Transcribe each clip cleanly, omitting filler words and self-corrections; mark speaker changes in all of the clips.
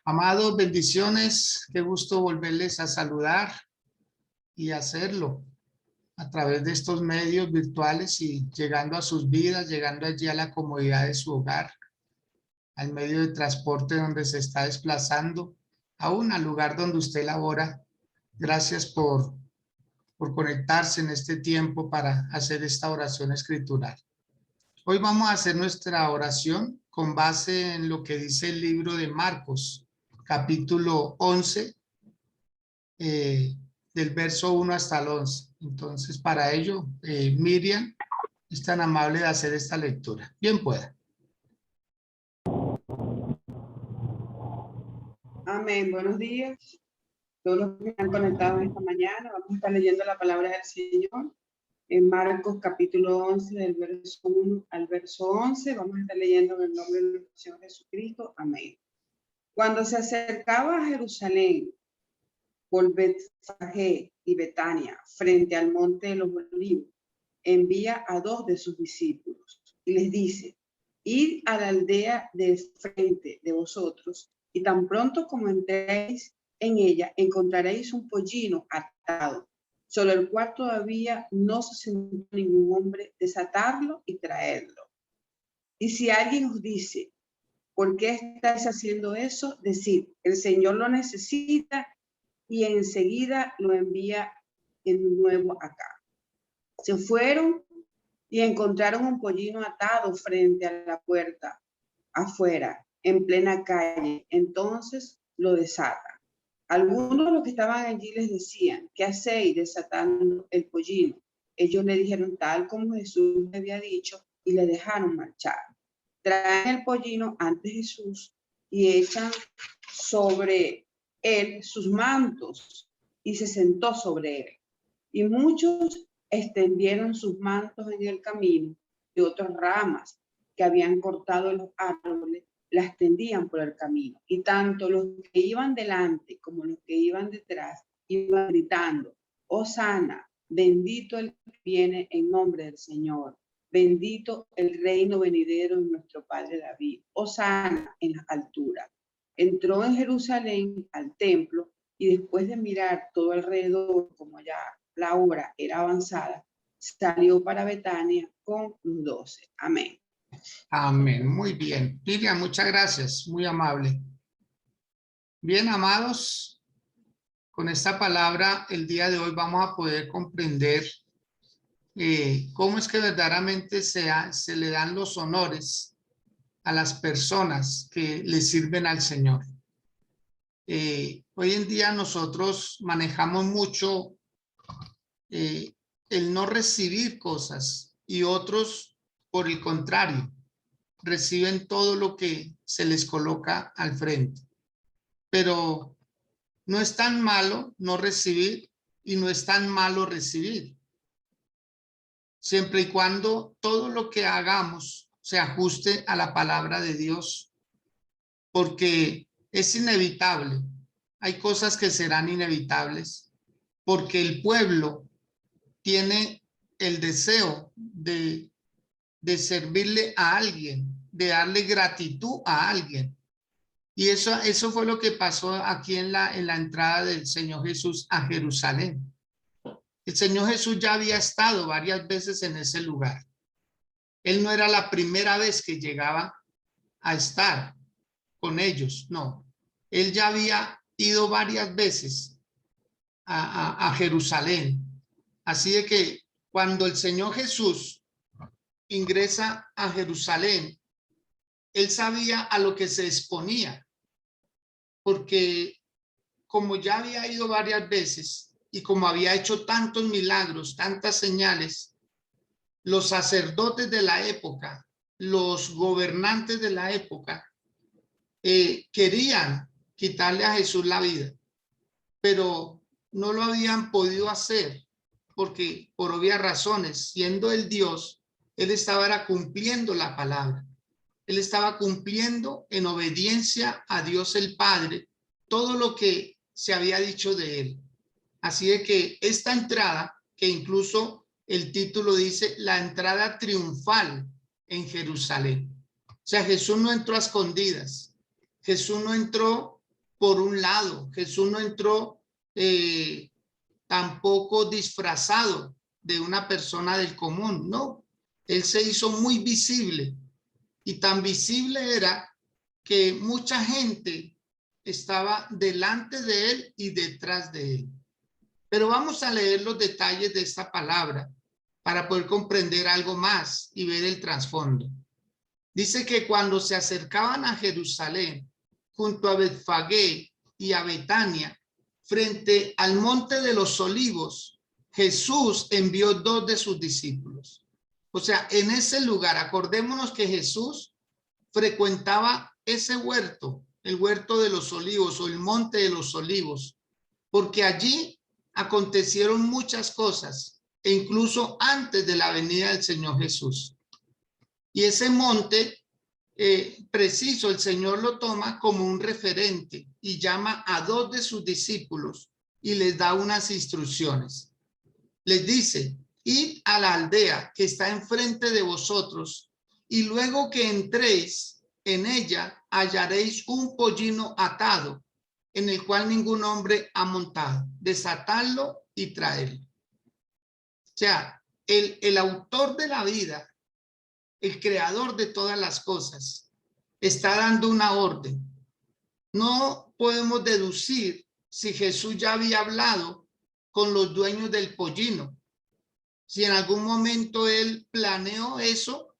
Speaker 1: Amados, bendiciones. Qué gusto volverles a saludar y hacerlo a través de estos medios virtuales y llegando a sus vidas, llegando allí a la comodidad de su hogar, al medio de transporte donde se está desplazando, aún al lugar donde usted labora. Gracias por conectarse en este tiempo para hacer esta oración escritural. Hoy vamos a hacer nuestra oración con base en lo que dice el libro de Marcos, capítulo 11, del verso 1 hasta el 11. Entonces, para ello, Miriam es tan amable de hacer esta lectura. Bien pueda.
Speaker 2: Amén. Buenos días. Todos los que están conectados esta mañana, vamos a estar leyendo la palabra del Señor en Marcos capítulo 11, del verso 1 al verso 11. Vamos a estar leyendo en el nombre de nuestro Señor Jesucristo. Amén. Cuando se acercaba a Jerusalén por Betfagé y Betania, frente al monte de los Olivos, envía a 2 de sus discípulos y les dice: id a la aldea de frente de vosotros, y tan pronto como entréis en ella, encontraréis un pollino atado, sobre el cual todavía no se sentó ningún hombre. Desatarlo y traerlo. Y si alguien os dice: ¿por qué estáis haciendo eso? Decid: el Señor lo necesita, y enseguida lo envía de nuevo acá. Se fueron y encontraron un pollino atado frente a la puerta, afuera, en plena calle. Entonces lo desatan. Algunos de los que estaban allí les decían: ¿qué hacéis desatando el pollino? Ellos le dijeron tal como Jesús le había dicho, y le dejaron marchar. Traen el pollino ante Jesús y echan sobre él sus mantos, y se sentó sobre él. Y muchos extendieron sus mantos en el camino, de otras ramas que habían cortado los árboles las tendían por el camino. Y tanto los que iban delante como los que iban detrás iban gritando: Hosana, bendito el que viene en nombre del Señor, bendito el reino venidero de nuestro padre David, Hosana en la altura. Entró en Jerusalén al templo, y después de mirar todo alrededor, como ya la hora era avanzada, salió para Betania con los 12. Amén.
Speaker 1: Amén. Muy bien. Miriam, muchas gracias. Muy amable. Bien, amados, con esta palabra el día de hoy vamos a poder comprender cómo es que verdaderamente se le dan los honores a las personas que le sirven al Señor. Hoy en día nosotros manejamos mucho el no recibir cosas, y otros, por el contrario, reciben todo lo que se les coloca al frente. Pero no es tan malo no recibir, y no es tan malo recibir, siempre y cuando todo lo que hagamos se ajuste a la palabra de Dios, porque es inevitable. Hay cosas que serán inevitables, porque el pueblo tiene el deseo de servirle a alguien, de darle gratitud a alguien. Y eso fue lo que pasó aquí en la entrada del Señor Jesús a Jerusalén. El Señor Jesús ya había estado varias veces en ese lugar. Él no era la primera vez que llegaba a estar con ellos, no. Él ya había ido varias veces a Jerusalén. Así de que cuando el Señor Jesús ingresa a Jerusalén, él sabía a lo que se exponía, porque como ya había ido varias veces y como había hecho tantos milagros, tantas señales, los sacerdotes de la época, los gobernantes de la época, querían quitarle a Jesús la vida, pero no lo habían podido hacer, porque por obvias razones, siendo el Dios, él estaba cumpliendo la palabra. Él estaba cumpliendo en obediencia a Dios el Padre todo lo que se había dicho de él. Así de que esta entrada, que incluso el título dice la entrada triunfal en Jerusalén. O sea, Jesús no entró a escondidas. Jesús no entró por un lado. Jesús no entró tampoco disfrazado de una persona del común, no. Él se hizo muy visible, y tan visible era que mucha gente estaba delante de él y detrás de él. Pero vamos a leer los detalles de esta palabra para poder comprender algo más y ver el trasfondo. Dice que cuando se acercaban a Jerusalén, junto a Betfagé y a Betania, frente al monte de los olivos, Jesús envió 2 de sus discípulos. O sea, en ese lugar, acordémonos que Jesús frecuentaba ese huerto, el huerto de los olivos o el monte de los olivos, porque allí acontecieron muchas cosas, e incluso antes de la venida del Señor Jesús. Y ese monte preciso, el Señor lo toma como un referente y llama a 2 de sus discípulos y les da unas instrucciones. Les dice: id a la aldea que está enfrente de vosotros, y luego que entréis en ella hallaréis un pollino atado, en el cual ningún hombre ha montado. Desatadlo y traedlo. O sea, el autor de la vida, el creador de todas las cosas, está dando una orden. No podemos deducir si Jesús ya había hablado con los dueños del pollino, si en algún momento él planeó eso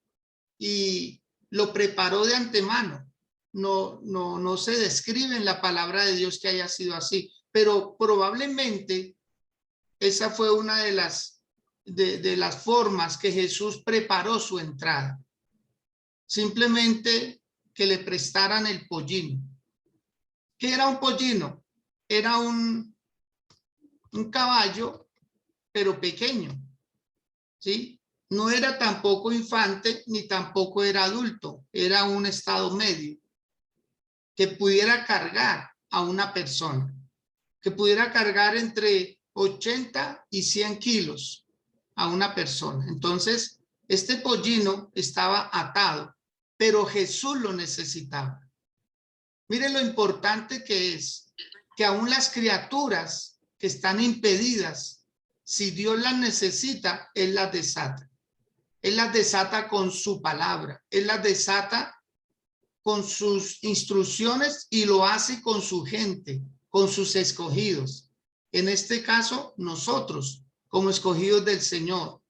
Speaker 1: y lo preparó de antemano. No se describe en la palabra de Dios que haya sido así, pero probablemente esa fue una de las formas que Jesús preparó su entrada. Simplemente que le prestaran el pollino. ¿Qué era un pollino? Era un caballo, pero pequeño, ¿sí? No era tampoco infante, ni tampoco era adulto. Era un estado medio que pudiera cargar a una persona, que pudiera cargar entre 80 y 100 kilos a una persona. Entonces, este pollino estaba atado, pero Jesús lo necesitaba. Mire lo importante que es que aún las criaturas que están impedidas, si Dios las necesita, Él las desata. Él las desata con su palabra. Él las desata con sus instrucciones y lo hace con su gente, con sus escogidos. En este caso, nosotros, como escogidos del Señor.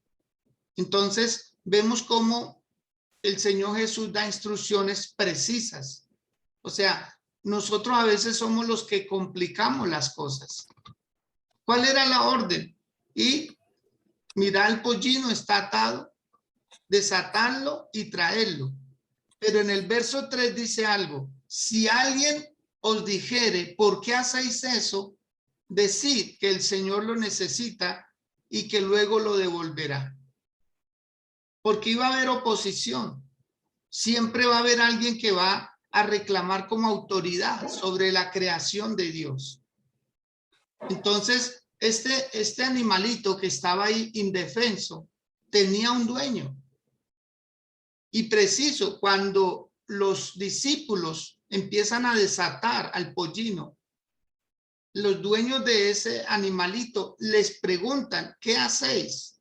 Speaker 1: Entonces, vemos cómo el Señor Jesús da instrucciones precisas. O sea, nosotros a veces somos los que complicamos las cosas. ¿Cuál era la orden? Y mira, el pollino está atado, desatarlo y traerlo. Pero en el verso 3 dice algo: si alguien os dijere, ¿por qué hacéis eso? Decid que el Señor lo necesita y que luego lo devolverá. Porque iba a haber oposición. Siempre va a haber alguien que va a reclamar como autoridad sobre la creación de Dios. Entonces, este animalito que estaba ahí indefenso tenía un dueño. Y preciso, cuando los discípulos empiezan a desatar al pollino, los dueños de ese animalito les preguntan: ¿qué hacéis?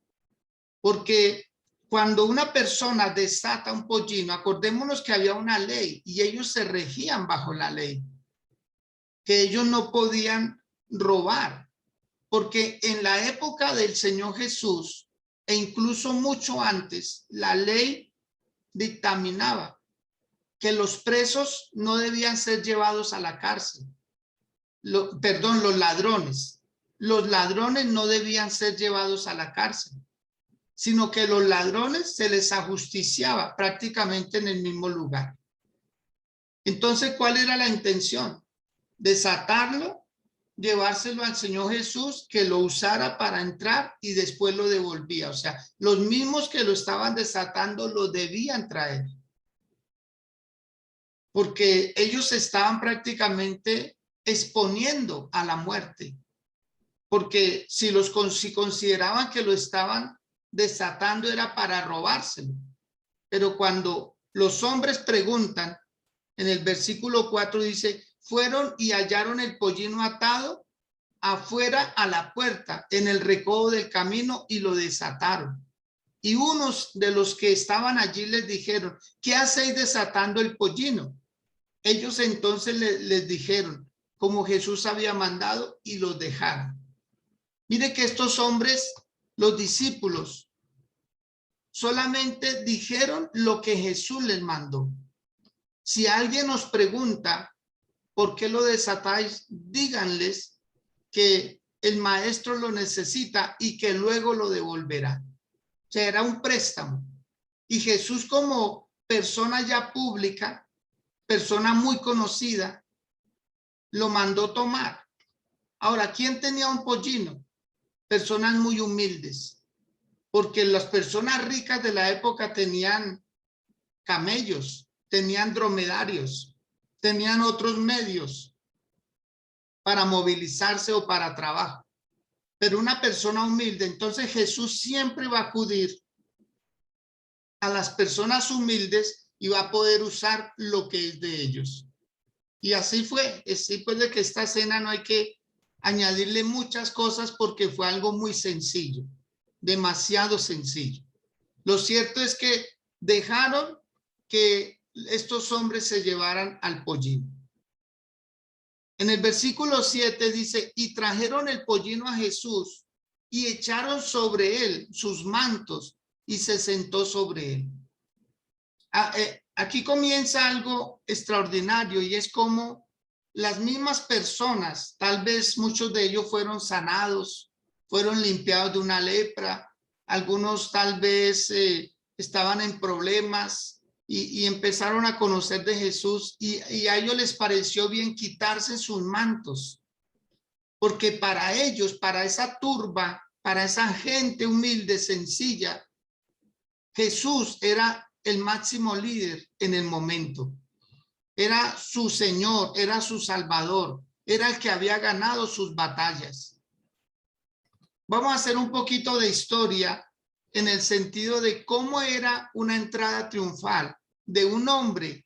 Speaker 1: Porque cuando una persona desata un pollino, acordémonos que había una ley y ellos se regían bajo la ley, que ellos no podían robar, porque en la época del Señor Jesús e incluso mucho antes, la ley dictaminaba que los presos no debían ser llevados a la cárcel. Los ladrones. Los ladrones no debían ser llevados a la cárcel, sino que los ladrones se les ajusticiaba prácticamente en el mismo lugar. Entonces, ¿cuál era la intención? Desatarlo, llevárselo al Señor Jesús, que lo usara para entrar y después lo devolvía. O sea, los mismos que lo estaban desatando lo debían traer, porque ellos estaban prácticamente exponiendo a la muerte, porque si consideraban que lo estaban desatando era para robárselo. Pero cuando los hombres preguntan, en el versículo 4 dice: fueron y hallaron el pollino atado afuera a la puerta, en el recodo del camino, y lo desataron. Y unos de los que estaban allí les dijeron: ¿qué hacéis desatando el pollino? Ellos entonces les dijeron como Jesús había mandado, y los dejaron. Mire que estos hombres, los discípulos, solamente dijeron lo que Jesús les mandó. Si alguien nos pregunta por qué lo desatáis, díganles que el maestro lo necesita y que luego lo devolverá. O sea, era un préstamo. Y Jesús, como persona ya pública, persona muy conocida, lo mandó tomar. Ahora, ¿quién tenía un pollino? Personas muy humildes, porque las personas ricas de la época tenían camellos, tenían dromedarios, tenían otros medios para movilizarse o para trabajo. Pero una persona humilde, entonces Jesús siempre va a acudir a las personas humildes y va a poder usar lo que es de ellos. Y así fue. Así pues, de que esta cena no hay que añadirle muchas cosas, porque fue algo muy sencillo, demasiado sencillo. Lo cierto es que dejaron que estos hombres se llevaran al pollino. En el versículo 7 dice: y trajeron el pollino a Jesús y echaron sobre él sus mantos, y se sentó sobre él. Aquí comienza algo extraordinario, y es como las mismas personas, tal vez muchos de ellos fueron sanados, fueron limpiados de una lepra, algunos tal vez estaban en problemas y empezaron a conocer de Jesús, y a ellos les pareció bien quitarse sus mantos, porque para ellos, para esa turba, para esa gente humilde, sencilla, Jesús era el máximo líder en el momento. Era su Señor, era su Salvador, era el que había ganado sus batallas. Vamos a hacer un poquito de historia en el sentido de cómo era una entrada triunfal de un hombre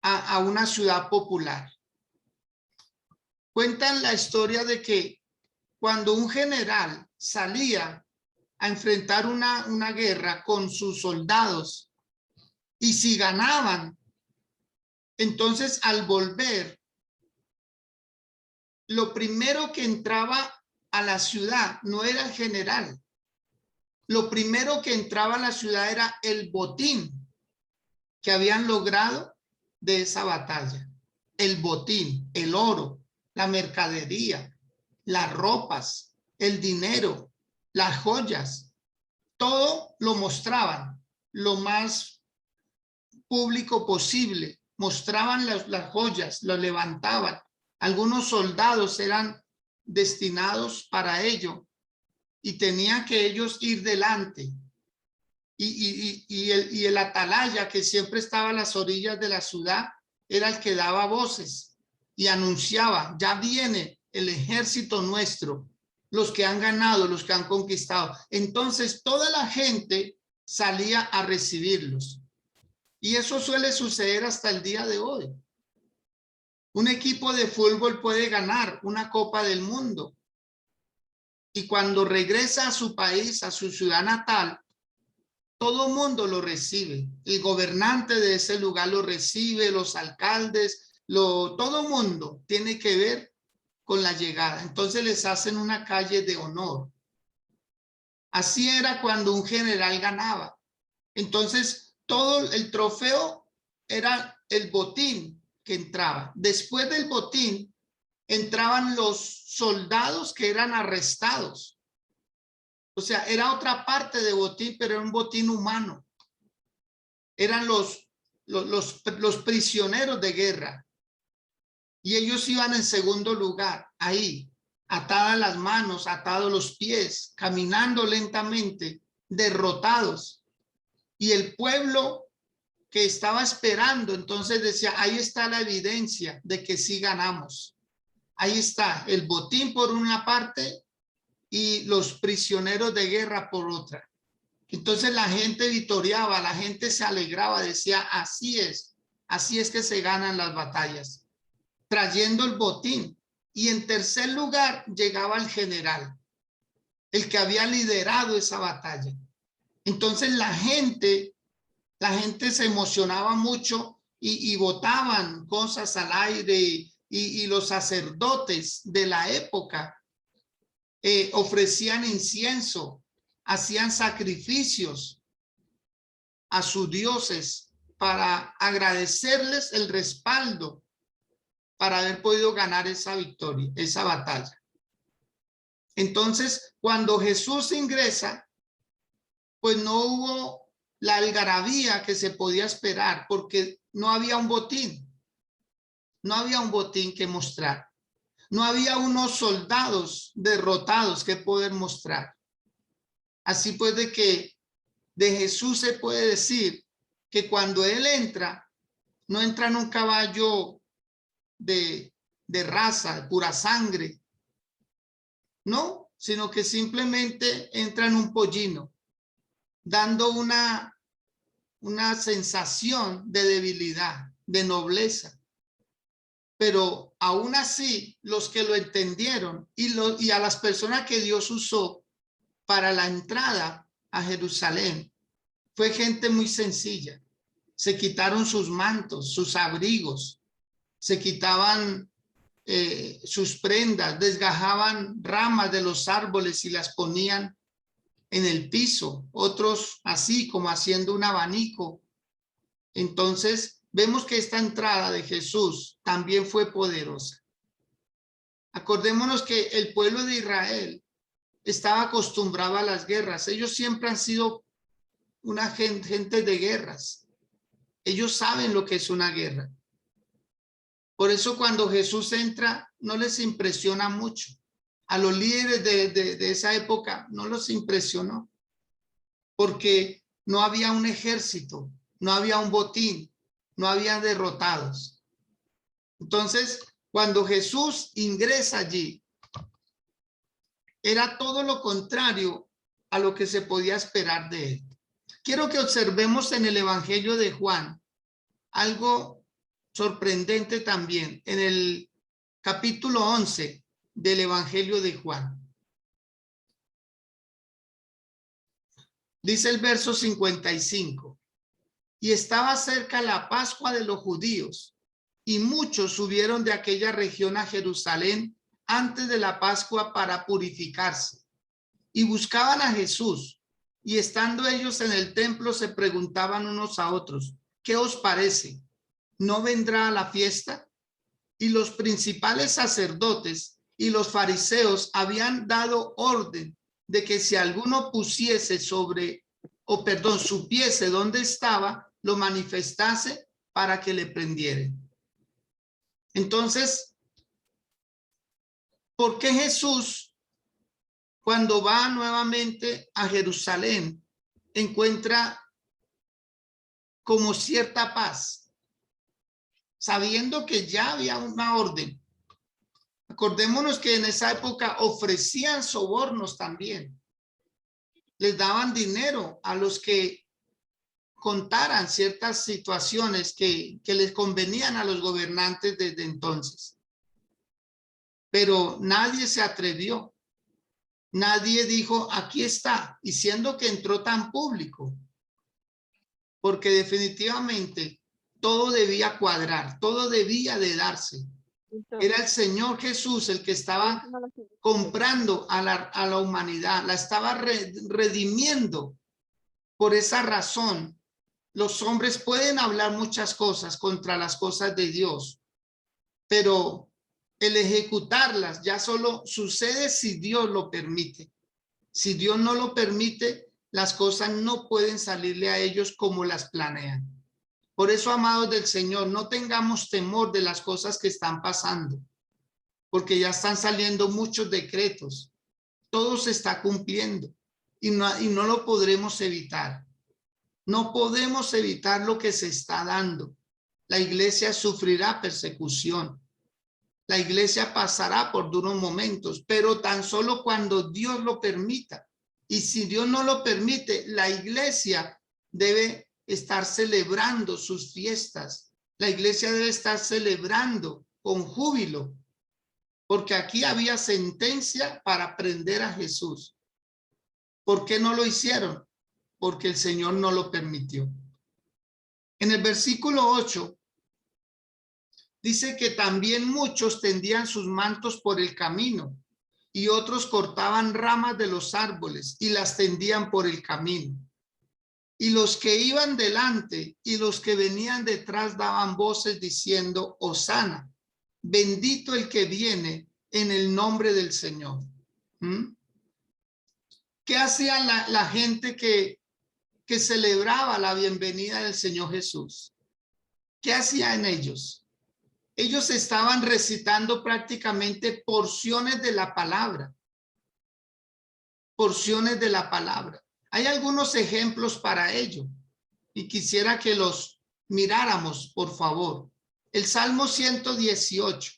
Speaker 1: a una ciudad popular. Cuentan la historia de que cuando un general salía a enfrentar una guerra con sus soldados, y si ganaban, entonces al volver, lo primero que entraba a la ciudad no era el general. Lo primero que entraba a la ciudad era el botín que habían logrado de esa batalla. El botín, el oro, la mercadería, las ropas, el dinero, las joyas, todo lo mostraban lo más público posible. Mostraban las joyas, lo levantaban. Algunos soldados eran destinados para ello y tenían que ellos ir delante. Y el atalaya, que siempre estaba a las orillas de la ciudad, era el que daba voces y anunciaba: ya viene el ejército nuestro, los que han ganado, los que han conquistado. Entonces toda la gente salía a recibirlos. Y eso suele suceder hasta el día de hoy. Un equipo de fútbol puede ganar una Copa del Mundo, y cuando regresa a su país, a su ciudad natal, todo mundo lo recibe. El gobernante de ese lugar lo recibe, los alcaldes, todo mundo tiene que ver con la llegada. Entonces les hacen una calle de honor. Así era cuando un general ganaba. Entonces todo el trofeo era el botín que entraba. Después del botín entraban los soldados que eran arrestados. O sea, era otra parte de botín, pero era un botín humano. Eran los prisioneros de guerra. Y ellos iban en segundo lugar, ahí, atadas las manos, atados los pies, caminando lentamente, derrotados. Y el pueblo que estaba esperando, entonces decía: ahí está la evidencia de que sí ganamos. Ahí está el botín por una parte y los prisioneros de guerra por otra. Entonces la gente vitoreaba, la gente se alegraba, decía: así es que se ganan las batallas. trayendo el botín. Y en tercer lugar llegaba el general, el que había liderado esa batalla. Entonces la gente se emocionaba mucho y botaban cosas al aire, y los sacerdotes de la época ofrecían incienso, hacían sacrificios a sus dioses para agradecerles el respaldo para haber podido ganar esa victoria, esa batalla. Entonces, cuando Jesús ingresa, pues no hubo la algarabía que se podía esperar, porque no había un botín. No había un botín que mostrar. No había unos soldados derrotados que poder mostrar. Así pues, de Jesús se puede decir que cuando él entra, no entra en un caballo de raza, de pura sangre, no, sino que simplemente entra en un pollino, dando una sensación de debilidad, de nobleza. Pero aún así, los que lo entendieron y a las personas que Dios usó para la entrada a Jerusalén, fue gente muy sencilla. Se quitaron sus mantos, sus abrigos, se quitaban sus prendas, desgajaban ramas de los árboles y las ponían en el piso, otros así como haciendo un abanico. Entonces vemos que esta entrada de Jesús también fue poderosa. Acordémonos que el pueblo de Israel estaba acostumbrado a las guerras. Ellos siempre han sido una gente de guerras. Ellos saben lo que es una guerra. Por eso cuando Jesús entra, no les impresiona mucho. A los líderes de esa época no los impresionó, porque no había un ejército, no había un botín, no había derrotados. Entonces, cuando Jesús ingresa allí, era todo lo contrario a lo que se podía esperar de él. Quiero que observemos en el Evangelio de Juan algo sorprendente también, en el capítulo 11 del Evangelio de Juan. Dice el verso 55, y estaba cerca la Pascua de los judíos, y muchos subieron de aquella región a Jerusalén antes de la Pascua para purificarse, y buscaban a Jesús, y estando ellos en el templo se preguntaban unos a otros, ¿qué os parece? ¿No vendrá a la fiesta? Y los principales sacerdotes y los fariseos habían dado orden de que si alguno supiese dónde estaba, lo manifestase para que le prendieran. Entonces, ¿por qué Jesús, cuando va nuevamente a Jerusalén, encuentra como cierta paz, sabiendo que ya había una orden? Acordémonos que en esa época ofrecían sobornos también. Les daban dinero a los que contaran ciertas situaciones que les convenían a los gobernantes desde entonces. Pero nadie se atrevió. Nadie dijo, aquí está, y siendo que entró tan público, porque definitivamente todo debía cuadrar, todo debía de darse. Era el Señor Jesús el que estaba comprando a la humanidad, la estaba redimiendo. Por esa razón, los hombres pueden hablar muchas cosas contra las cosas de Dios, pero el ejecutarlas ya solo sucede si Dios lo permite. Si Dios no lo permite, las cosas no pueden salirle a ellos como las planean. Por eso, amados del Señor, no tengamos temor de las cosas que están pasando, porque ya están saliendo muchos decretos. Todo se está cumpliendo y no lo podremos evitar. No podemos evitar lo que se está dando. La iglesia sufrirá persecución. La iglesia pasará por duros momentos, pero tan solo cuando Dios lo permita. Y si Dios no lo permite, la iglesia debe estar celebrando sus fiestas. La iglesia debe estar celebrando con júbilo, porque aquí había sentencia para prender a Jesús. ¿Por qué no lo hicieron? Porque el Señor no lo permitió. En el versículo 8 dice que también muchos tendían sus mantos por el camino y otros cortaban ramas de los árboles y las tendían por el camino. Y los que iban delante y los que venían detrás daban voces diciendo: Hosana, bendito el que viene en el nombre del Señor. ¿Qué hacía la gente que celebraba la bienvenida del Señor Jesús? ¿Qué hacían ellos? Ellos estaban recitando prácticamente porciones de la palabra. Porciones de la palabra. Hay algunos ejemplos para ello y quisiera que los miráramos, por favor. El Salmo 118.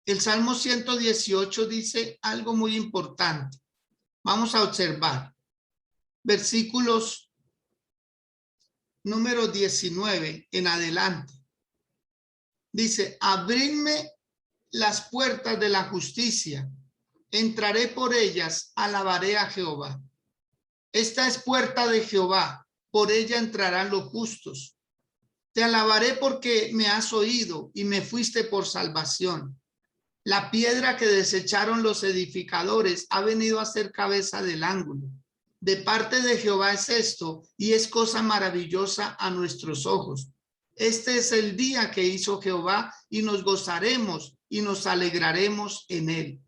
Speaker 1: El Salmo 118 dice algo muy importante. Vamos a observar. Versículos número 19 en adelante. Dice: abridme las puertas de la justicia, entraré por ellas, alabaré a Jehová. Esta es puerta de Jehová, por ella entrarán los justos. Te alabaré porque me has oído y me fuiste por salvación. La piedra que desecharon los edificadores ha venido a ser cabeza del ángulo. De parte de Jehová es esto, y es cosa maravillosa a nuestros ojos. Este es el día que hizo Jehová, y nos gozaremos y nos alegraremos en él.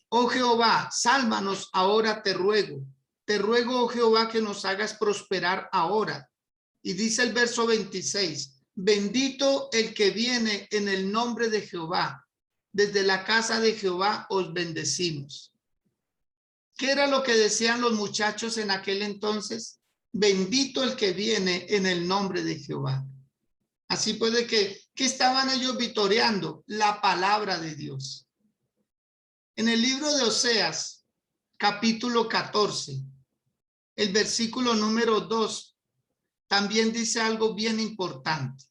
Speaker 1: Oh Jehová, sálvanos ahora, te ruego. Te ruego, oh Jehová, que nos hagas prosperar ahora. Y dice el verso 26, bendito el que viene en el nombre de Jehová. Desde la casa de Jehová os bendecimos. ¿Qué era lo que decían los muchachos en aquel entonces? Bendito el que viene en el nombre de Jehová. Así puede que estaban ellos vitoreando la palabra de Dios. En el libro de Oseas, capítulo 14, el versículo número 2, también dice algo bien importante.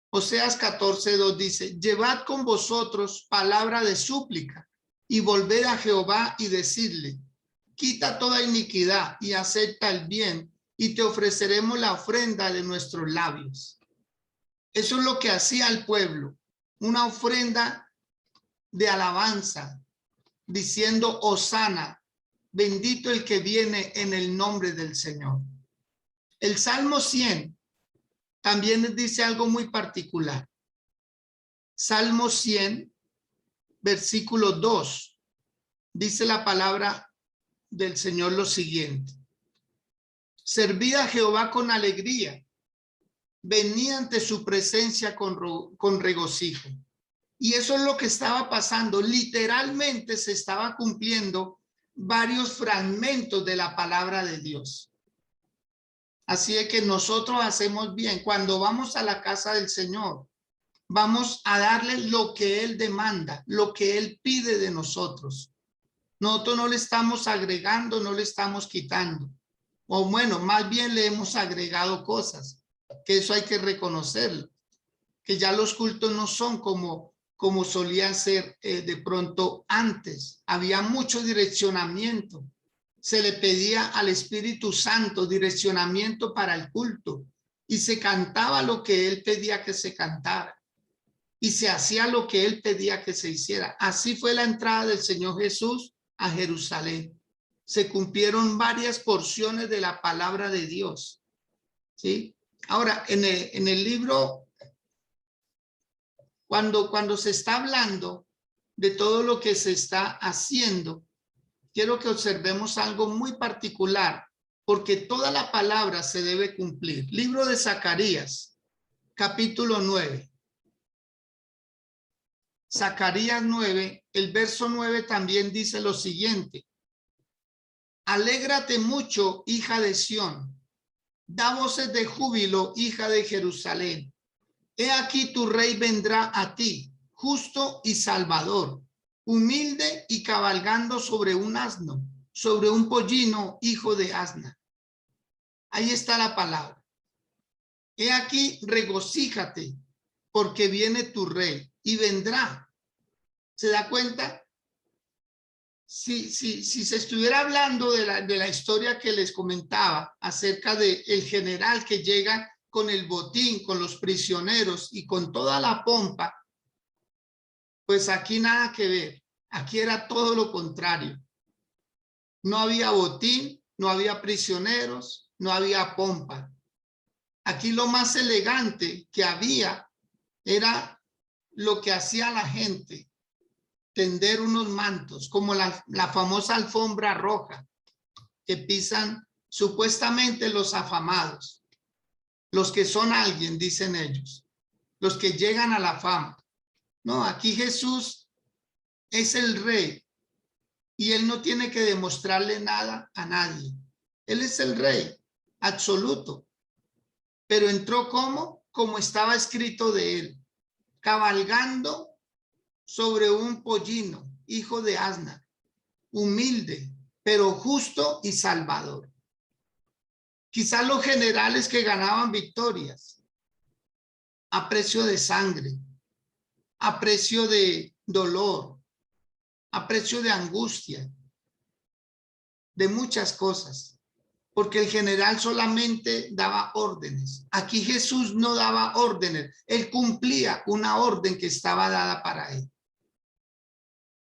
Speaker 1: Oseas 14:2 dice: llevad con vosotros palabra de súplica y volved a Jehová y decidle: quita toda iniquidad y acepta el bien, y te ofreceremos la ofrenda de nuestros labios. Eso es lo que hacía el pueblo, una ofrenda de alabanza, diciendo: Hosana, bendito el que viene en el nombre del Señor. El Salmo 100 también dice algo muy particular. Salmo 100, versículo 2, dice la palabra del Señor lo siguiente: servid a Jehová con alegría, venid ante su presencia con regocijo. Y eso es lo que estaba pasando. Literalmente se estaba cumpliendo varios fragmentos de la palabra de Dios. Así es que nosotros hacemos bien. Cuando vamos a la casa del Señor, vamos a darle lo que Él demanda, lo que Él pide de nosotros. Nosotros no le estamos agregando, no le estamos quitando. O bueno, más bien le hemos agregado cosas, que eso hay que reconocerlo. Que ya los cultos no son como solían ser de pronto antes. Había mucho direccionamiento. Se le pedía al Espíritu Santo direccionamiento para el culto y se cantaba lo que él pedía que se cantara y se hacía lo que él pedía que se hiciera. Así fue la entrada del Señor Jesús a Jerusalén. Se cumplieron varias porciones de la palabra de Dios. ¿Sí? Ahora, en el libro, cuando se está hablando de todo lo que se está haciendo, quiero que observemos algo muy particular, porque toda la palabra se debe cumplir. Libro de Zacarías, capítulo 9. Zacarías 9, el verso 9 también dice lo siguiente: alégrate mucho, hija de Sión, da voces de júbilo, hija de Jerusalén. He aquí tu rey vendrá a ti, justo y salvador, humilde y cabalgando sobre un asno, sobre un pollino, hijo de asna. Ahí está la palabra. He aquí, regocíjate, porque viene tu rey y vendrá. ¿Se da cuenta? Si se estuviera hablando de la historia que les comentaba acerca de el general que llega con el botín, con los prisioneros y con toda la pompa, pues aquí nada que ver. Aquí era todo lo contrario. No había botín, no había prisioneros, no había pompa. Aquí lo más elegante que había era lo que hacía la gente, tender unos mantos, como la famosa alfombra roja que pisan supuestamente los afamados, los que son alguien, dicen ellos, los que llegan a la fama. No, aquí Jesús es el rey y él no tiene que demostrarle nada a nadie. Él es el rey absoluto, pero entró como estaba escrito de él, cabalgando sobre un pollino, hijo de asna, humilde, pero justo y salvador. Quizás los generales que ganaban victorias a precio de sangre, a precio de dolor, a precio de angustia, de muchas cosas, porque el general solamente daba órdenes. Aquí Jesús no daba órdenes, él cumplía una orden que estaba dada para él.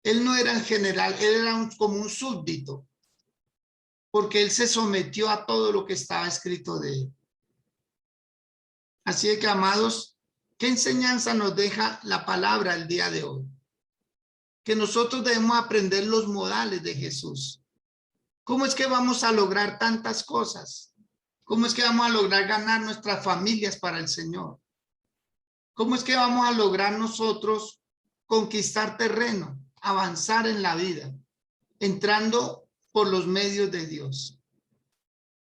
Speaker 1: Él no era el general, él era como un súbdito, porque él se sometió a todo lo que estaba escrito de él. Así que, amados, ¿qué enseñanza nos deja la palabra el día de hoy? Que nosotros debemos aprender los modales de Jesús. ¿Cómo es que vamos a lograr tantas cosas? ¿Cómo es que vamos a lograr ganar nuestras familias para el Señor? ¿Cómo es que vamos a lograr nosotros conquistar terreno, avanzar en la vida, entrando por los medios de Dios,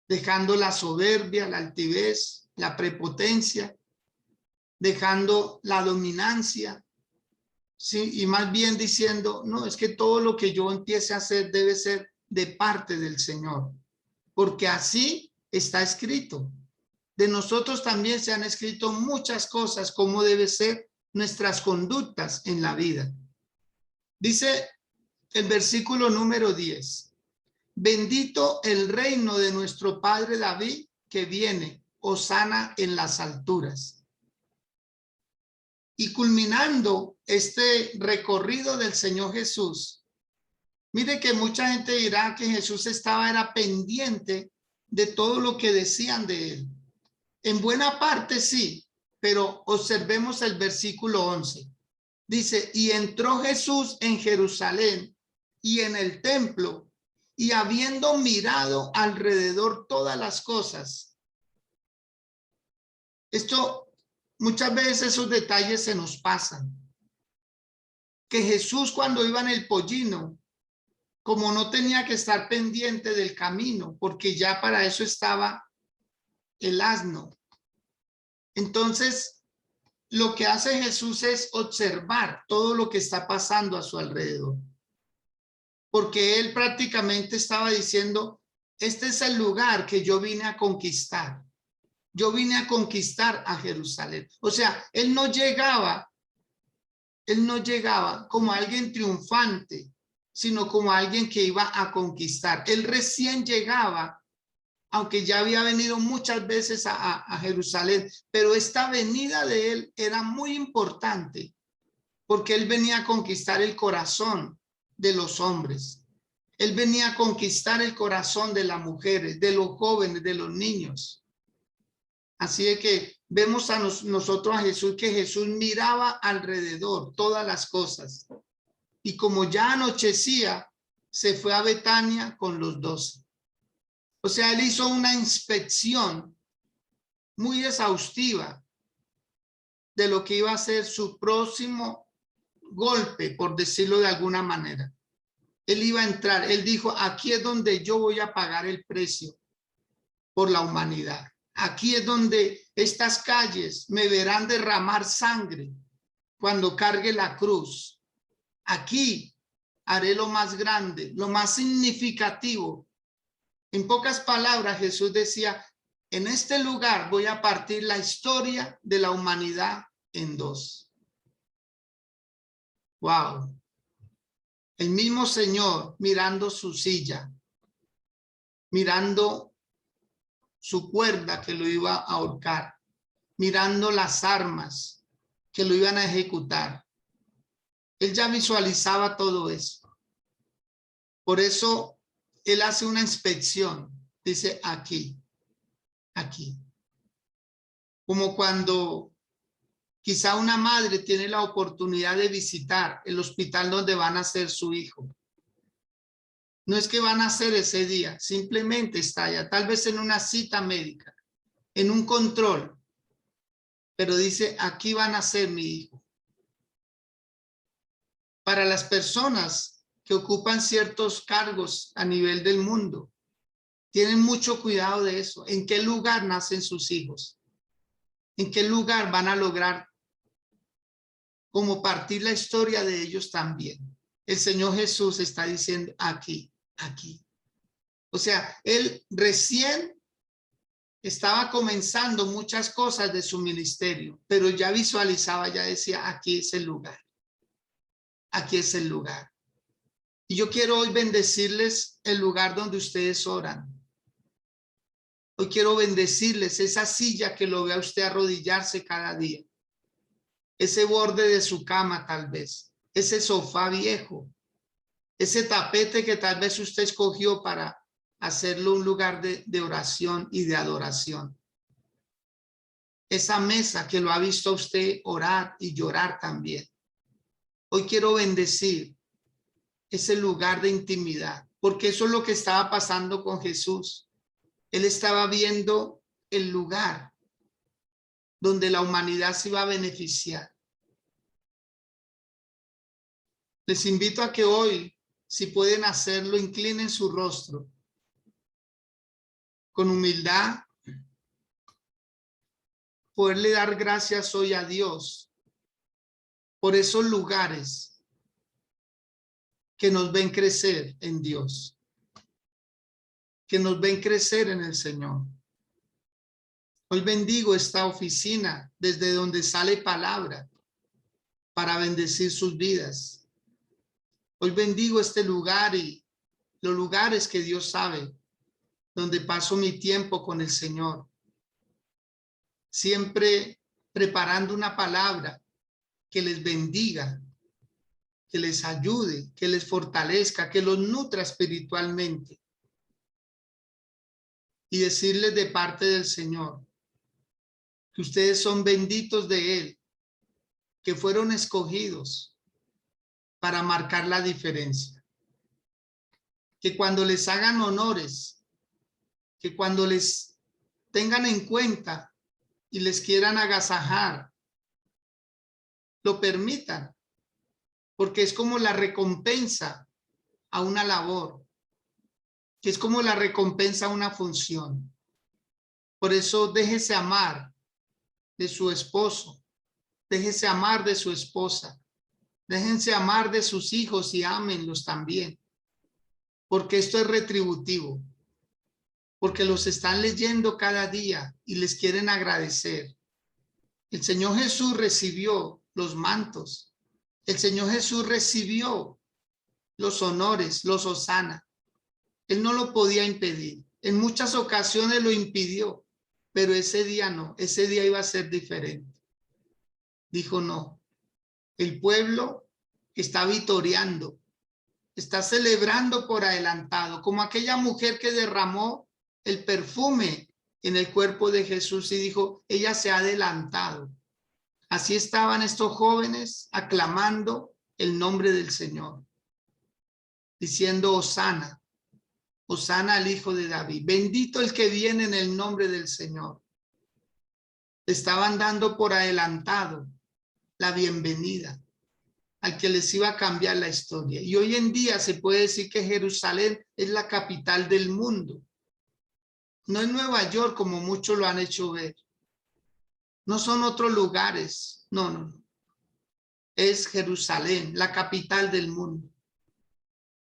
Speaker 1: dejando la soberbia, la altivez, la prepotencia, dejando la dominancia, sí, y más bien diciendo, no, es que todo lo que yo empiece a hacer debe ser de parte del Señor, porque así está escrito. De nosotros también se han escrito muchas cosas, cómo debe ser nuestras conductas en la vida. Dice el versículo número 10. Bendito el reino de nuestro padre David que viene, hosana en las alturas. Y culminando este recorrido del Señor Jesús, mire que mucha gente dirá que Jesús era pendiente de todo lo que decían de él. En buena parte sí, pero observemos el versículo 11. Dice, y entró Jesús en Jerusalén y en el templo, y habiendo mirado alrededor todas las cosas. Esto, muchas veces esos detalles se nos pasan. Que Jesús cuando iba en el pollino, como no tenía que estar pendiente del camino, porque ya para eso estaba el asno. Entonces, lo que hace Jesús es observar todo lo que está pasando a su alrededor. Porque él prácticamente estaba diciendo, este es el lugar que yo vine a conquistar. Yo vine a conquistar a Jerusalén. O sea, él no llegaba como alguien triunfante, sino como alguien que iba a conquistar. Él recién llegaba, aunque ya había venido muchas veces a Jerusalén, pero esta venida de él era muy importante porque él venía a conquistar el corazón de los hombres. Él venía a conquistar el corazón de las mujeres, de los jóvenes, de los niños. Así es que vemos a nosotros a Jesús, que Jesús miraba alrededor todas las cosas. Y como ya anochecía, se fue a Betania con los 12. O sea, él hizo una inspección muy exhaustiva de lo que iba a ser su próximo golpe, por decirlo de alguna manera. Él iba a entrar, él dijo, aquí es donde yo voy a pagar el precio por la humanidad. Aquí es donde estas calles me verán derramar sangre cuando cargue la cruz. Aquí haré lo más grande, lo más significativo. En pocas palabras, Jesús decía, en este lugar voy a partir la historia de la humanidad en dos. Wow. El mismo Señor mirando su silla, mirando su cuerda que lo iba a ahorcar, mirando las armas que lo iban a ejecutar. Él ya visualizaba todo eso. Por eso él hace una inspección. Dice aquí, aquí. Como cuando quizá una madre tiene la oportunidad de visitar el hospital donde van a nacer su hijo. No es que van a hacer ese día, simplemente está allá, tal vez en una cita médica, en un control. Pero dice, aquí van a ser mi hijo. Para las personas que ocupan ciertos cargos a nivel del mundo, tienen mucho cuidado de eso. ¿En qué lugar nacen sus hijos? ¿En qué lugar van a lograr como partir la historia de ellos también? El Señor Jesús está diciendo aquí, aquí. O sea, él recién estaba comenzando muchas cosas de su ministerio, pero ya visualizaba, ya decía, aquí es el lugar. Aquí es el lugar. Y yo quiero hoy bendecirles el lugar donde ustedes oran. Hoy quiero bendecirles esa silla que lo vea usted arrodillarse cada día. Ese borde de su cama tal vez. Ese sofá viejo. Ese tapete que tal vez usted escogió para hacerlo un lugar de oración y de adoración. Esa mesa que lo ha visto a usted orar y llorar también. Hoy quiero bendecir ese lugar de intimidad, porque eso es lo que estaba pasando con Jesús. Él estaba viendo el lugar donde la humanidad se iba a beneficiar. Les invito a que hoy, si pueden hacerlo, inclinen su rostro con humildad, poderle dar gracias hoy a Dios por esos lugares que nos ven crecer en Dios, que nos ven crecer en el Señor. Hoy bendigo esta oficina desde donde sale palabra para bendecir sus vidas. Hoy bendigo este lugar y los lugares que Dios sabe, donde paso mi tiempo con el Señor. Siempre preparando una palabra que les bendiga, que les ayude, que les fortalezca, que los nutra espiritualmente. Y decirles de parte del Señor que ustedes son benditos de Él, que fueron escogidos para marcar la diferencia. Que cuando les hagan honores, que cuando les tengan en cuenta y les quieran agasajar, lo permitan, porque es como la recompensa a una labor, que es como la recompensa a una función. Por eso déjese amar de su esposo, déjese amar de su esposa, déjense amar de sus hijos y ámenlos también, porque esto es retributivo, porque los están leyendo cada día y les quieren agradecer. El Señor Jesús recibió los mantos, el Señor Jesús recibió los honores, los hosana. Él no lo podía impedir. En muchas ocasiones lo impidió, pero ese día no, ese día iba a ser diferente. Dijo no, el pueblo está vitoreando, está celebrando por adelantado, como aquella mujer que derramó el perfume en el cuerpo de Jesús y dijo, ella se ha adelantado. Así estaban estos jóvenes aclamando el nombre del Señor, diciendo hosana, hosana al Hijo de David, bendito el que viene en el nombre del Señor. Estaban dando por adelantado la bienvenida al que les iba a cambiar la historia. Y hoy en día se puede decir que Jerusalén es la capital del mundo. No es Nueva York como muchos lo han hecho ver. No son otros lugares. No, no, no. Es Jerusalén, la capital del mundo.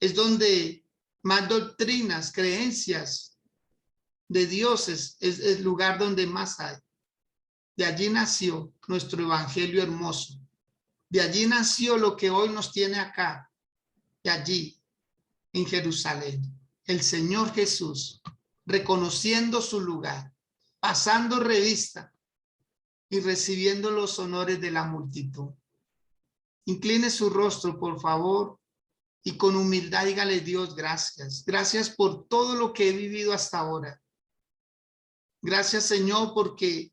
Speaker 1: Es donde más doctrinas, creencias de dioses es el lugar donde más hay. De allí nació nuestro evangelio hermoso. De allí nació lo que hoy nos tiene acá. De allí, en Jerusalén, el Señor Jesús, reconociendo su lugar, pasando revista y recibiendo los honores de la multitud. Incline su rostro, por favor, y con humildad dígale: Dios, gracias. Gracias por todo lo que he vivido hasta ahora. Gracias, Señor, porque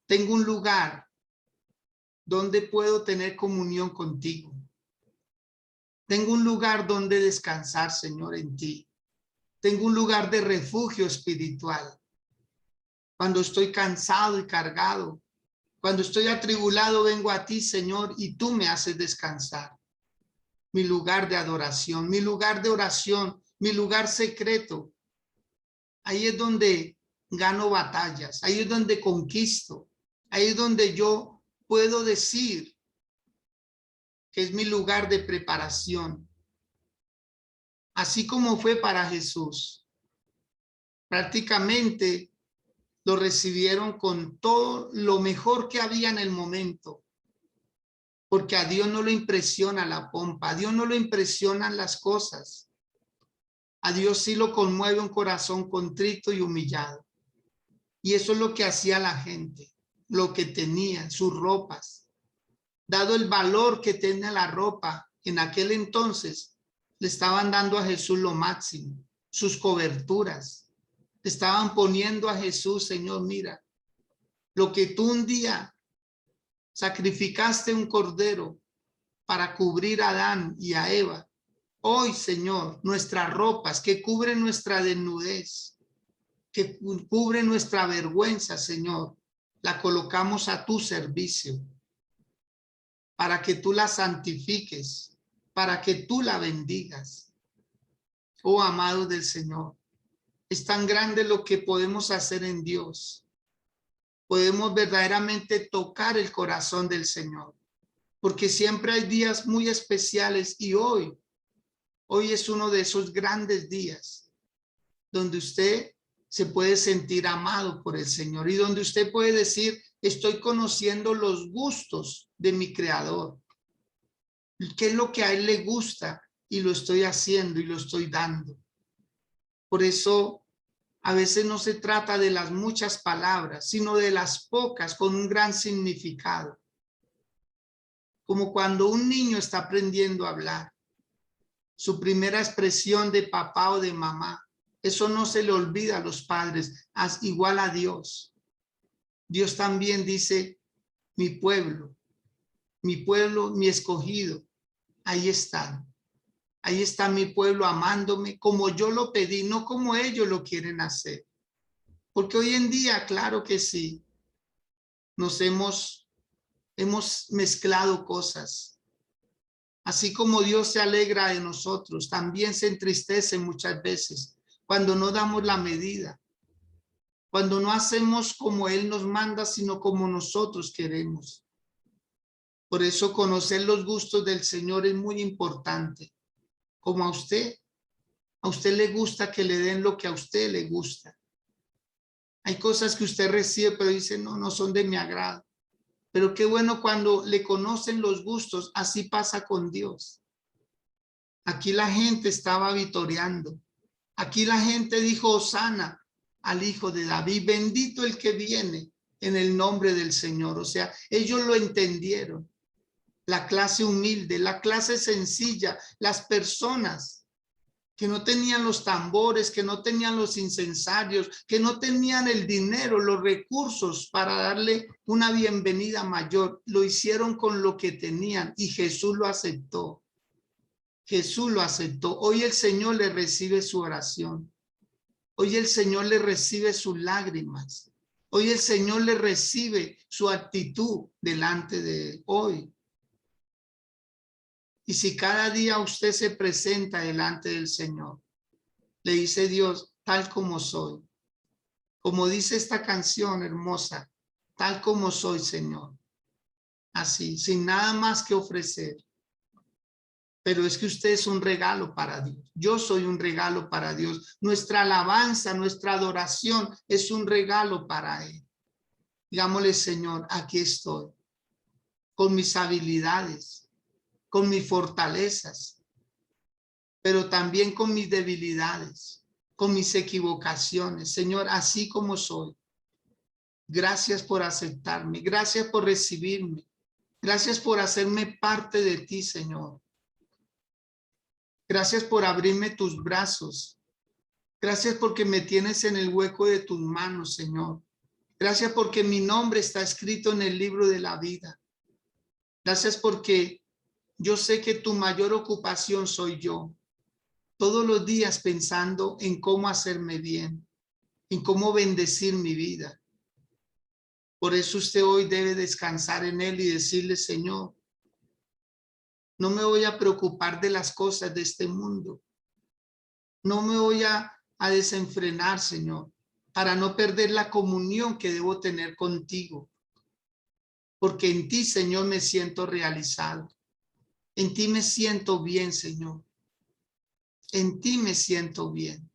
Speaker 1: tengo un lugar donde puedo tener comunión contigo. Tengo un lugar donde descansar, Señor, en ti. Tengo un lugar de refugio espiritual. Cuando estoy cansado y cargado, cuando estoy atribulado, vengo a ti, Señor, y tú me haces descansar. Mi lugar de adoración, mi lugar de oración, mi lugar secreto. Ahí es donde gano batallas, ahí es donde conquisto, ahí es donde yo puedo decir que es mi lugar de preparación. Así como fue para Jesús. Prácticamente lo recibieron con todo lo mejor que había en el momento. Porque a Dios no le impresiona la pompa, a Dios no le impresionan las cosas. A Dios sí lo conmueve un corazón contrito y humillado. Y eso es lo que hacía la gente, lo que tenía, sus ropas. Dado el valor que tenía la ropa en aquel entonces, le estaban dando a Jesús lo máximo, sus coberturas. Le estaban poniendo a Jesús: Señor, mira, lo que tú un día sacrificaste un cordero para cubrir a Adán y a Eva. Hoy, Señor, nuestras ropas que cubren nuestra desnudez, que cubren nuestra vergüenza, Señor, la colocamos a tu servicio para que tú la santifiques, para que tú la bendigas. Oh, amado del Señor, es tan grande lo que podemos hacer en Dios. Podemos verdaderamente tocar el corazón del Señor, porque siempre hay días muy especiales y hoy es uno de esos grandes días donde usted se puede sentir amado por el Señor y donde usted puede decir: estoy conociendo los gustos de mi Creador. ¿Qué es lo que a Él le gusta? Y lo estoy haciendo y lo estoy dando. Por eso a veces no se trata de las muchas palabras, sino de las pocas con un gran significado. Como cuando un niño está aprendiendo a hablar, su primera expresión de papá o de mamá, eso no se le olvida a los padres, igual a Dios. Dios también dice: mi pueblo, mi escogido, ahí están. Ahí está mi pueblo amándome como yo lo pedí, no como ellos lo quieren hacer. Porque hoy en día, claro que sí, nos hemos mezclado cosas. Así como Dios se alegra de nosotros, también se entristece muchas veces cuando no damos la medida, cuando no hacemos como Él nos manda, sino como nosotros queremos. Por eso conocer los gustos del Señor es muy importante. Como a usted le gusta que le den lo que a usted le gusta. Hay cosas que usted recibe, pero dice: no son de mi agrado. Pero qué bueno cuando le conocen los gustos. Así pasa con Dios. Aquí la gente estaba vitoreando. Aquí la gente dijo: Hosana al Hijo de David, bendito el que viene en el nombre del Señor. O sea, ellos lo entendieron. La clase humilde, la clase sencilla, las personas que no tenían los tambores, que no tenían los incensarios, que no tenían el dinero, los recursos para darle una bienvenida mayor, lo hicieron con lo que tenían y Jesús lo aceptó. Jesús lo aceptó. Hoy el Señor le recibe su oración. Hoy el Señor le recibe sus lágrimas. Hoy el Señor le recibe su actitud delante de él. Hoy. Y si cada día usted se presenta delante del Señor, le dice Dios: tal como soy. Como dice esta canción hermosa: tal como soy, Señor. Así, sin nada más que ofrecer. pero es que usted es un regalo para Dios. Yo soy un regalo para Dios. Nuestra alabanza, nuestra adoración es un regalo para Él. Digámosle, Señor, aquí estoy, con mis habilidades, con mis fortalezas, pero también con mis debilidades, con mis equivocaciones. Señor, así como soy. Gracias por aceptarme, gracias por recibirme, gracias por hacerme parte de ti, Señor. Gracias por abrirme tus brazos. Gracias porque me tienes en el hueco de tus manos, Señor. Gracias porque mi nombre está escrito en el libro de la vida. Gracias porque yo sé que tu mayor ocupación soy yo. Todos los días pensando en cómo hacerme bien, en cómo bendecir mi vida. Por eso usted hoy debe descansar en Él y decirle, Señor, no me voy a preocupar de las cosas de este mundo. No me voy a desenfrenar, Señor, para no perder la comunión que debo tener contigo. Porque en ti, Señor, me siento realizado. En ti me siento bien, Señor. En ti me siento bien.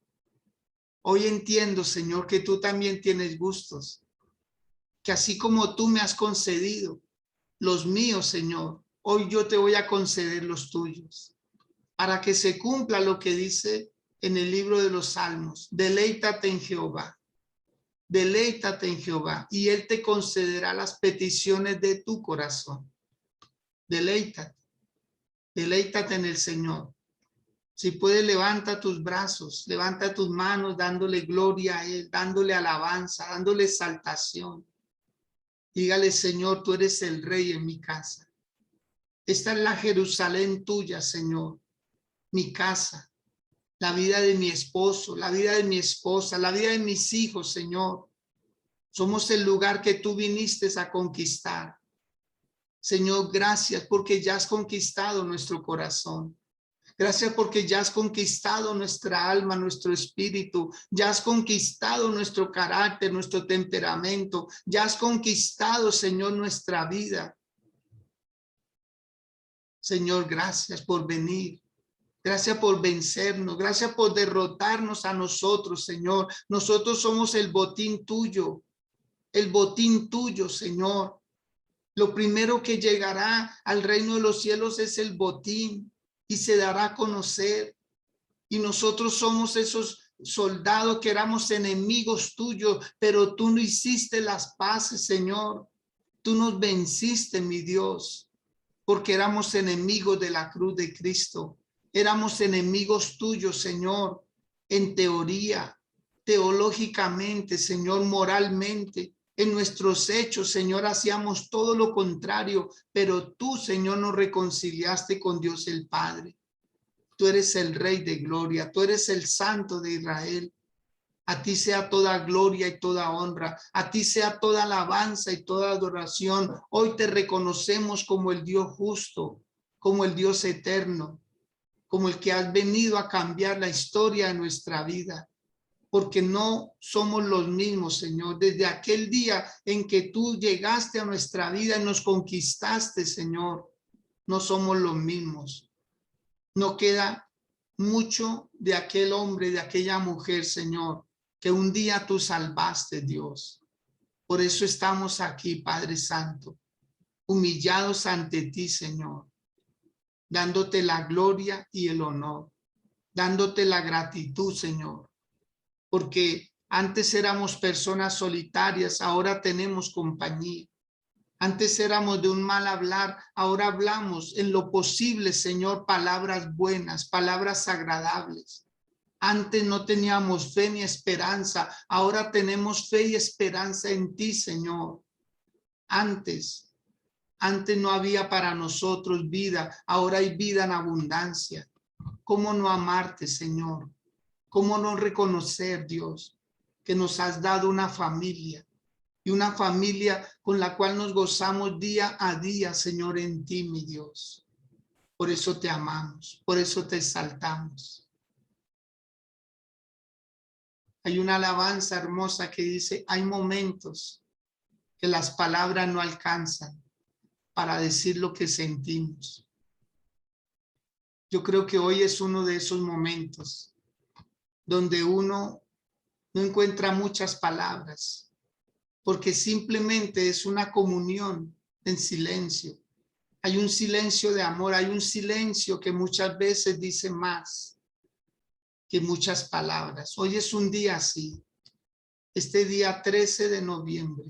Speaker 1: Hoy entiendo, Señor, que tú también tienes gustos. Que así como tú me has concedido los míos, Señor, hoy yo te voy a conceder los tuyos. Para que se cumpla lo que dice en el libro de los Salmos. Deleítate en Jehová. Deleítate en Jehová y Él te concederá las peticiones de tu corazón. Deleítate. Deleítate en el Señor. Si puedes, levanta tus brazos, levanta tus manos, dándole gloria a Él, dándole alabanza, dándole exaltación. Dígale, Señor, tú eres el Rey en mi casa. Esta es la Jerusalén tuya, Señor, mi casa, la vida de mi esposo, la vida de mi esposa, la vida de mis hijos, Señor. Somos el lugar que tú viniste a conquistar. Señor, gracias porque ya has conquistado nuestro corazón. Gracias porque ya has conquistado nuestra alma, nuestro espíritu. Ya has conquistado nuestro carácter, nuestro temperamento. Ya has conquistado, Señor, nuestra vida. Señor, gracias por venir. Gracias por vencernos. Gracias por derrotarnos a nosotros, Señor. Nosotros somos el botín tuyo. El botín tuyo, Señor. Lo primero que llegará al reino de los cielos es el botín y se dará a conocer. Y nosotros somos esos soldados que éramos enemigos tuyos, pero tú no hiciste las paces, Señor. Tú nos venciste, mi Dios, porque éramos enemigos de la cruz de Cristo. Éramos enemigos tuyos, Señor, en teoría, teológicamente, Señor, moralmente. En nuestros hechos, Señor, hacíamos todo lo contrario, pero tú, Señor, nos reconciliaste con Dios el Padre. Tú eres el Rey de gloria, tú eres el Santo de Israel. A ti sea toda gloria y toda honra, a ti sea toda alabanza y toda adoración. Hoy te reconocemos como el Dios justo, como el Dios eterno, como el que has venido a cambiar la historia de nuestra vida. Porque no somos los mismos, Señor. Desde aquel día en que tú llegaste a nuestra vida y nos conquistaste, Señor, no somos los mismos. No queda mucho de aquel hombre, de aquella mujer, Señor, que un día tú salvaste, Dios. Por eso estamos aquí, Padre Santo, humillados ante ti, Señor, dándote la gloria y el honor, dándote la gratitud, Señor. Porque antes éramos personas solitarias, ahora tenemos compañía. Antes éramos de un mal hablar, ahora hablamos en lo posible, Señor, palabras buenas, palabras agradables. Antes no teníamos fe ni esperanza, ahora tenemos fe y esperanza en ti, Señor. Antes no había para nosotros vida, ahora hay vida en abundancia. ¿Cómo no amarte, Señor? ¿Cómo no reconocer, Dios, que nos has dado una familia y una familia con la cual nos gozamos día a día, Señor, en ti, mi Dios? Por eso te amamos, por eso te exaltamos. Hay una alabanza hermosa que dice, hay momentos que las palabras no alcanzan para decir lo que sentimos. Yo creo que hoy es uno de esos momentos donde uno no encuentra muchas palabras, porque simplemente es una comunión en silencio. Hay un silencio de amor, hay un silencio que muchas veces dice más que muchas palabras. Hoy es un día así. Este día 13 de noviembre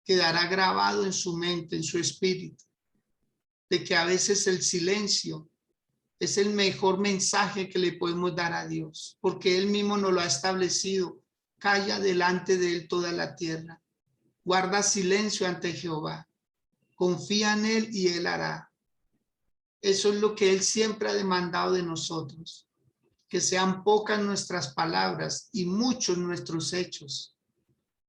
Speaker 1: quedará grabado en su mente, en su espíritu, de que a veces el silencio es el mejor mensaje que le podemos dar a Dios, porque Él mismo nos lo ha establecido. Calla delante de Él toda la tierra. Guarda silencio ante Jehová. Confía en Él y Él hará. Eso es lo que Él siempre ha demandado de nosotros. Que sean pocas nuestras palabras y muchos nuestros hechos.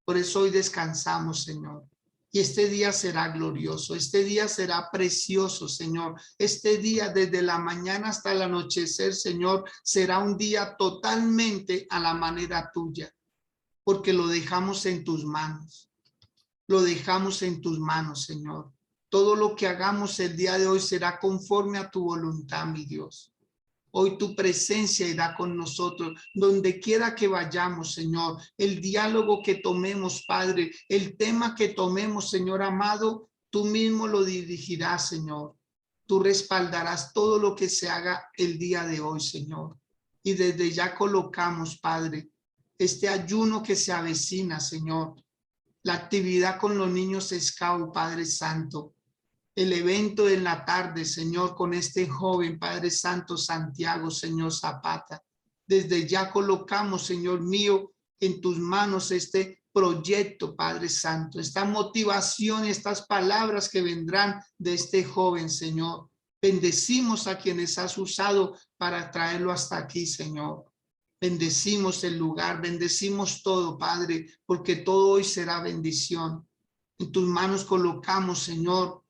Speaker 1: Por eso hoy descansamos, Señor. Y este día será glorioso, este día será precioso, Señor. Este día desde la mañana hasta el anochecer, Señor, será un día totalmente a la manera tuya, porque lo dejamos en tus manos. Lo dejamos en tus manos, Señor. Todo lo que hagamos el día de hoy será conforme a tu voluntad, mi Dios. Hoy tu presencia irá con nosotros, donde quiera que vayamos, Señor. El diálogo que tomemos, Padre, el tema que tomemos, Señor amado, tú mismo lo dirigirás, Señor. Tú respaldarás todo lo que se haga el día de hoy, Señor. Y desde ya colocamos, Padre, este ayuno que se avecina, Señor. La actividad con los niños Scout, Padre Santo. El evento en la tarde, Señor, con este joven, Padre Santo, Santiago, Señor Zapata. Desde ya colocamos, Señor mío, en tus manos este proyecto, Padre Santo, esta motivación y estas palabras que vendrán de este joven, Señor. Bendecimos a quienes has usado para traerlo hasta aquí, Señor. Bendecimos el lugar, bendecimos todo, Padre, porque todo hoy será bendición. En tus manos colocamos, Señor,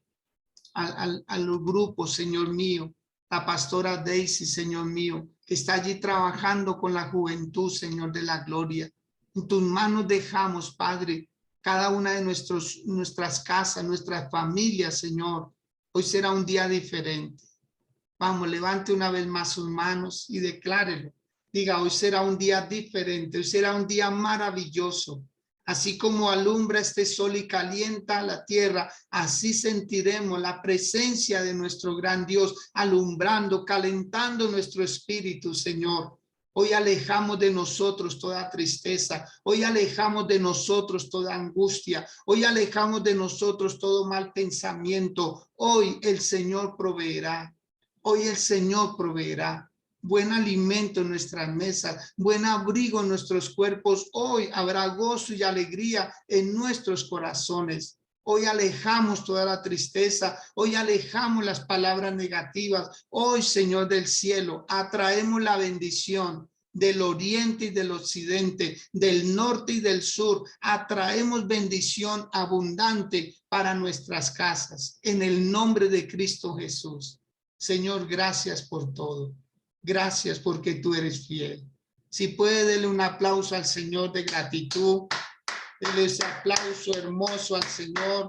Speaker 1: a los grupos, Señor mío, la pastora Daisy, Señor mío, que está allí trabajando con la juventud, Señor de la gloria. En tus manos dejamos, Padre, cada una de nuestras casas, nuestras familias, Señor. Hoy será un día diferente. Vamos, levante una vez más sus manos y declárelo. Diga, hoy será un día diferente, hoy será un día maravilloso. Así como alumbra este sol y calienta la tierra, así sentiremos la presencia de nuestro gran Dios alumbrando, calentando nuestro espíritu, Señor. Hoy alejamos de nosotros toda tristeza, hoy alejamos de nosotros toda angustia, hoy alejamos de nosotros todo mal pensamiento. Hoy el Señor proveerá, hoy el Señor proveerá. Buen alimento en nuestras mesas, buen abrigo en nuestros cuerpos. Hoy habrá gozo y alegría en nuestros corazones. Hoy alejamos toda la tristeza, hoy alejamos las palabras negativas. Hoy, Señor del cielo, atraemos la bendición del oriente y del occidente, del norte y del sur. Atraemos bendición abundante para nuestras casas. En el nombre de Cristo Jesús. Señor, gracias por todo. Gracias porque tú eres fiel. Si puede, darle un aplauso al Señor de gratitud. Dele ese aplauso hermoso al Señor.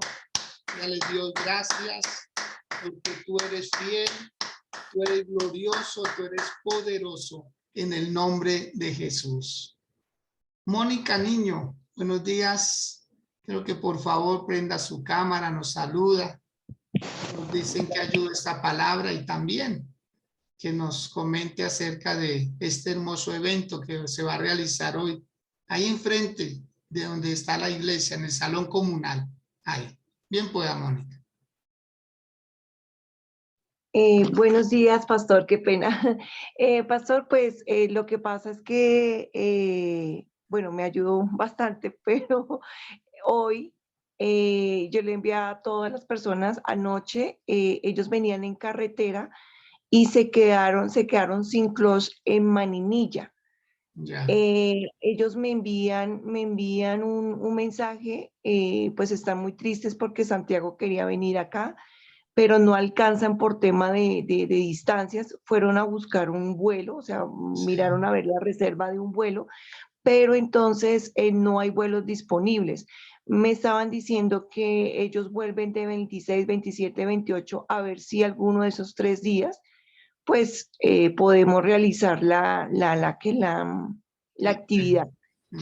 Speaker 1: Dale, Dios, gracias porque tú eres fiel, tú eres glorioso, tú eres poderoso en el nombre de Jesús. Mónica Niño, buenos días. Creo que por favor prenda su cámara, nos saluda. Nos dicen que ayuda esta palabra y también que nos comente acerca de este hermoso evento que se va a realizar hoy, ahí enfrente de donde está la iglesia, en el salón comunal. Ahí. Bien pueda, Mónica.
Speaker 3: Buenos días, pastor, qué pena. Pastor, pues lo que pasa es que, bueno, me ayudó bastante, pero hoy yo le envié a todas las personas anoche, ellos venían en carretera y se quedaron sin close en Maninilla.
Speaker 1: Ya.
Speaker 3: Ellos me envían un mensaje, pues están muy tristes porque Santiago quería venir acá, pero no alcanzan por tema de distancias. Fueron a buscar un vuelo, o sea,
Speaker 1: Sí.
Speaker 3: miraron a ver la reserva de un vuelo, pero entonces no hay vuelos disponibles. Me estaban diciendo que ellos vuelven de 26, 27, 28, a ver si alguno de esos 3 días pues podemos realizar la actividad.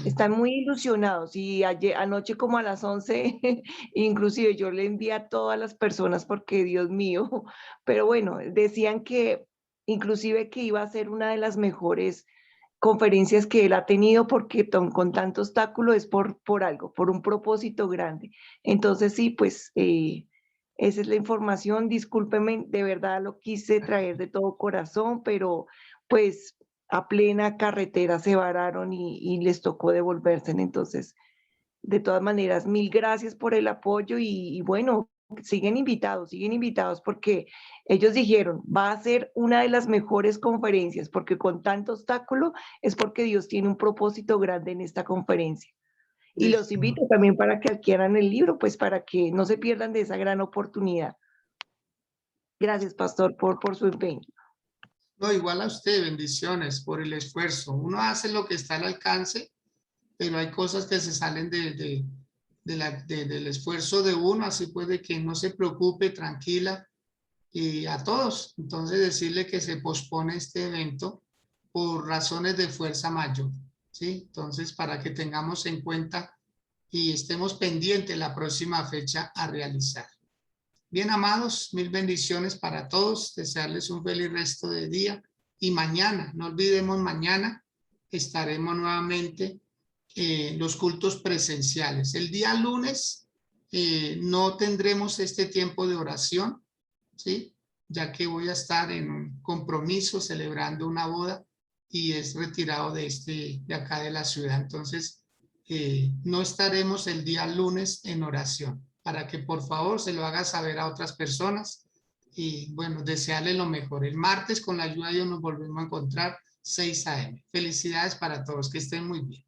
Speaker 3: Están muy ilusionados y anoche como a las 11, inclusive yo le envié a todas las personas porque Dios mío, pero bueno, decían que inclusive que iba a ser una de las mejores conferencias que él ha tenido porque con tanto obstáculo es por algo, por un propósito grande. Entonces sí, pues esa es la información. Discúlpeme, de verdad lo quise traer de todo corazón, pero pues a plena carretera se vararon y les tocó devolverse. Entonces, de todas maneras, mil gracias por el apoyo y bueno, siguen invitados porque ellos dijeron, va a ser una de las mejores conferencias porque con tanto obstáculo es porque Dios tiene un propósito grande en esta conferencia. Y los
Speaker 1: Listo.
Speaker 3: invito también para que adquieran el libro, pues para que no se pierdan de esa gran oportunidad. Gracias, pastor, por su empeño.
Speaker 1: No, igual a usted, bendiciones por el esfuerzo. Uno hace lo que está al alcance, pero hay cosas que se salen del esfuerzo de uno, así puede que no se preocupe, tranquila, y a todos. Entonces decirle que se pospone este evento por razones de fuerza mayor, ¿sí? Entonces, para que tengamos en cuenta y estemos pendientes la próxima fecha a realizar. Bien, amados, mil bendiciones para todos, desearles un feliz resto de día y mañana, no olvidemos, mañana estaremos nuevamente en los cultos presenciales. El día lunes no tendremos este tiempo de oración, ¿sí? Ya que voy a estar en un compromiso celebrando una boda y es retirado de acá de la ciudad. Entonces, no estaremos el día lunes en oración, para que por favor se lo haga saber a otras personas y bueno, desearle lo mejor. El martes con la ayuda de Dios nos volvemos a encontrar 6 a.m. Felicidades para todos, que estén muy bien.